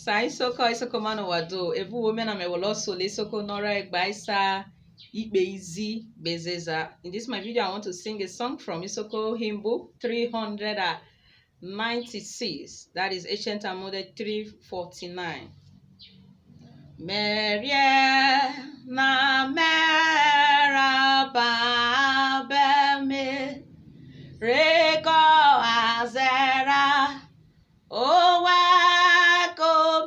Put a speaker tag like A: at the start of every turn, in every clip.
A: Sa isoko mano wado ebu women na me wolo so le soko nora egbaisa ikpe izi bezeza. In this my video I want to sing a song from Isoko hymn book 396. That is Ancient and Modern 349. Merie na mera babeme reko azera owa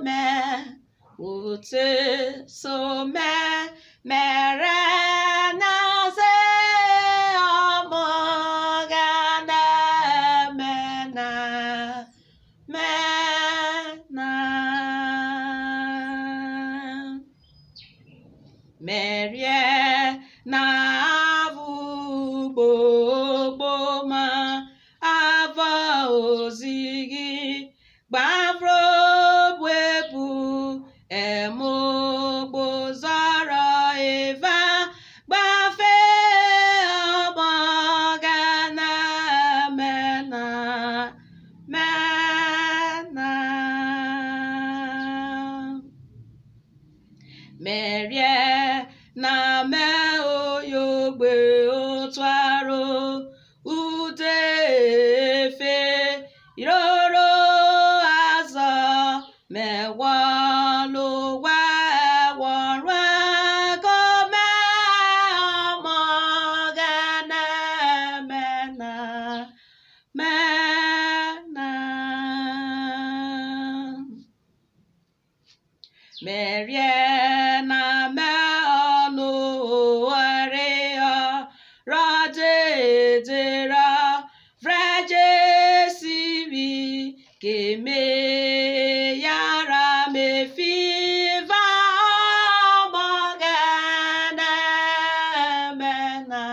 A: me ute so me mere na se omogana mena merie na vu bo ma ava ozigi gbavro bwebu emogbo zara eva gbafe merie na me oyogbe otwaro udefe iroro azo mewalo waworwa gome omogana mena merie na me onu area radedera vreje sivi keme yara me fiva omogana mena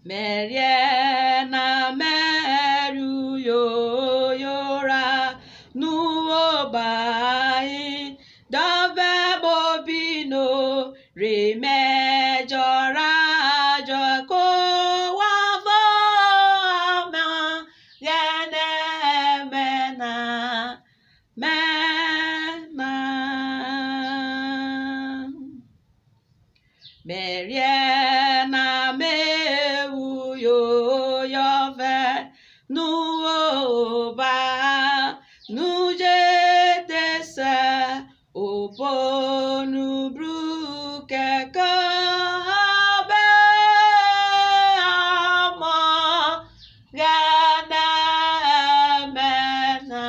A: merie na meru yora nuobai dove bobino remejora joko wavo gene mena merie na mewu yove nuoba nuje desa obonu bruke kabe amo gana mena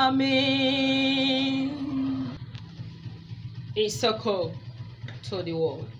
A: Amen. Isoko to the world.